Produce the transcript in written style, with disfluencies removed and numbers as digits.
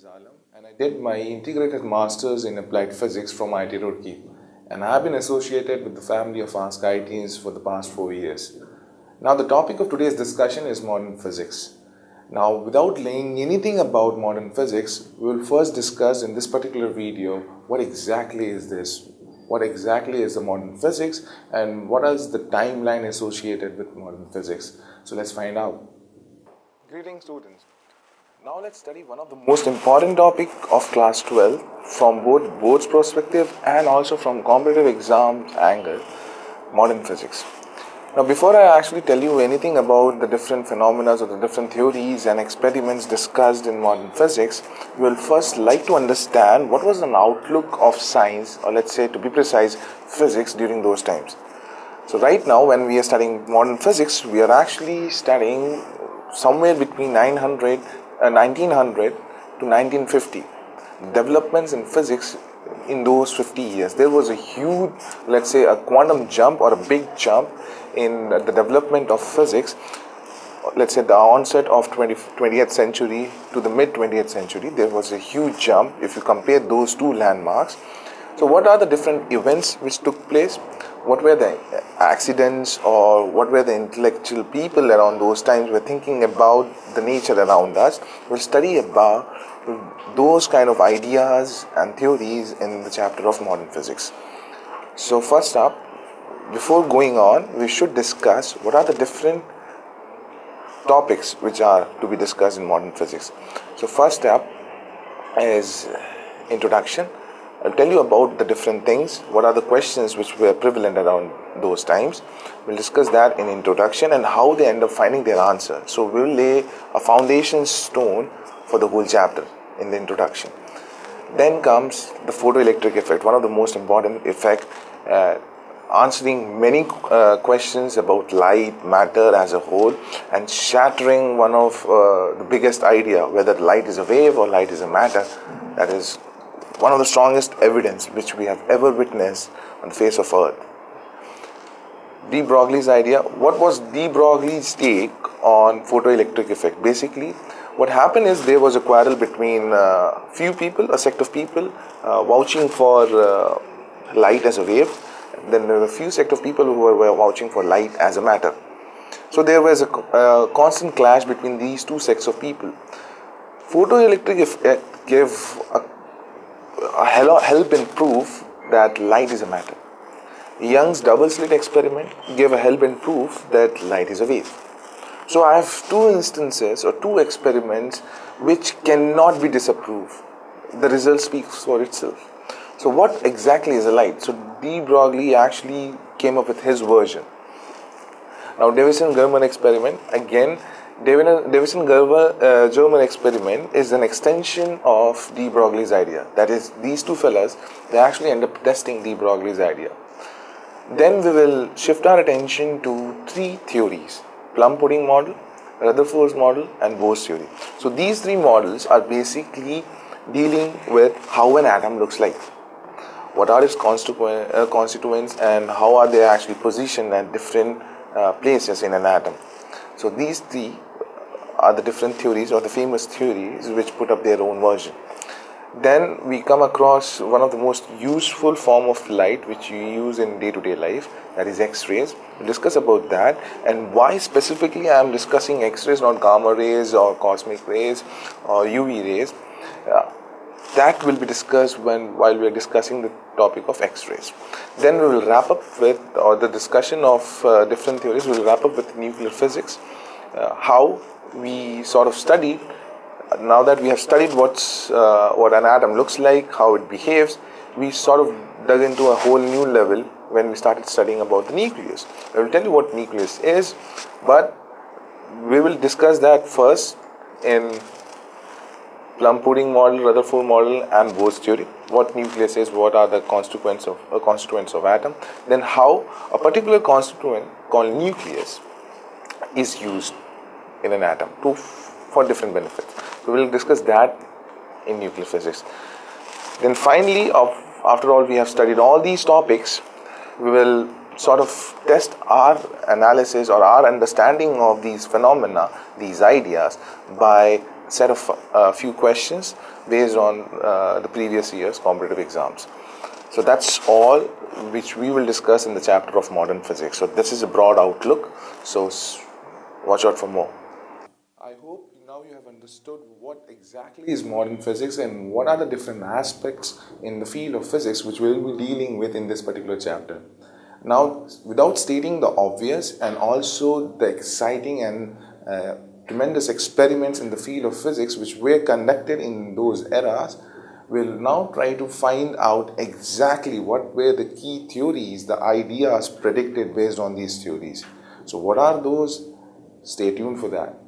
Alam, and I did my integrated masters in applied physics from IIT Roorkee, and I have been associated with the family of askIITians for the past 4 years. Now the topic of today's discussion is modern physics. Now without laying anything about modern physics, we will first discuss in this particular video what exactly is this, what exactly is the modern physics, and what is the timeline associated with modern physics. So let's find out. Greetings students. Now let's study one of the most important topic of class 12 from both board's perspective and also from competitive exams angle, modern physics. Now before I actually tell you anything about the different phenomena or the different theories and experiments discussed in modern physics, we will first like to understand what was an outlook of science, or let's say to be precise, physics during those times. So right now when we are studying modern physics, we are actually studying somewhere between 1900 to 1950. Developments in physics in those 50 years. There was a huge, let's say a quantum jump or a big jump in the development of physics. Let's say the onset of 20th century to the mid 20th century, there was a huge jump if you compare those two landmarks. So what are the different events which took place? What were the accidents, or what were the intellectual people around those times were thinking about the nature around us? We'll study about those kind of ideas and theories in the chapter of modern physics. So first up, before going on, we should discuss what are the different topics which are to be discussed in modern physics. So first up is introduction. I'll tell you about the different things, what are the questions which were prevalent around those times. We'll discuss that in introduction and how they end up finding their answer. So we'll lay a foundation stone for the whole chapter in the introduction. Then comes the photoelectric effect, one of the most important effect, answering many questions about light, matter as a whole, and shattering one of the biggest idea, whether light is a wave or light is a matter. That is one of the strongest evidence which we have ever witnessed on the face of earth. De Broglie's idea. What was De Broglie's take on photoelectric effect? Basically, what happened is there was a quarrel between few people, a sect of people vouching for light as a wave. Then there were a few sect of people who were vouching for light as a matter. So there was a constant clash between these two sects of people. Photoelectric effect gave a help in proof that light is a matter. Young's double slit experiment gave a help in proof that light is a wave. So I have two instances or two experiments which cannot be disapproved. The result speaks for itself. So what exactly is a light? So De Broglie actually came up with his version. Now Davison-German experiment, again Davison-German experiment is an extension of De Broglie's idea. That is, these two fellas, they actually end up testing De Broglie's idea. Then we will shift our attention to three theories: plum pudding model, Rutherford's model, and Bohr's theory. So these three models are basically dealing with how an atom looks like. What are its constituents and how are they actually positioned at different places in an atom. So these three are the different theories or the famous theories which put up their own version. Then we come across one of the most useful form of light which you use in day-to-day life, that is X-rays. We'll discuss about that and why specifically I am discussing X-rays, not gamma rays or cosmic rays or UV rays. That will be discussed while we are discussing the topic of X-rays. Then we will wrap up with, or the discussion of different theories, we will wrap up with nuclear physics, how we sort of studied. Now that we have studied what an atom looks like, how it behaves, we sort of dug into a whole new level when we started studying about the nucleus. I will tell you what nucleus is, but we will discuss that first in plum pudding model, Rutherford model, and Bohr's theory. What nucleus is, what are the constituents of atom, then how a particular constituent called nucleus is used in an atom for different benefits. So we will discuss that in nuclear physics. Then finally, after all we have studied all these topics, we will sort of test our analysis or our understanding of these phenomena, these ideas, by set of few questions based on the previous year's competitive exams. So that's all which we will discuss in the chapter of modern physics. So this is a broad outlook, so watch out for more. I hope now you have understood what exactly is modern physics and what are the different aspects in the field of physics which we'll be dealing with in this particular chapter. Now, without stating the obvious and also the exciting and tremendous experiments in the field of physics which were conducted in those eras, we'll now try to find out exactly what were the key theories, the ideas predicted based on these theories. So what are those? Stay tuned for that.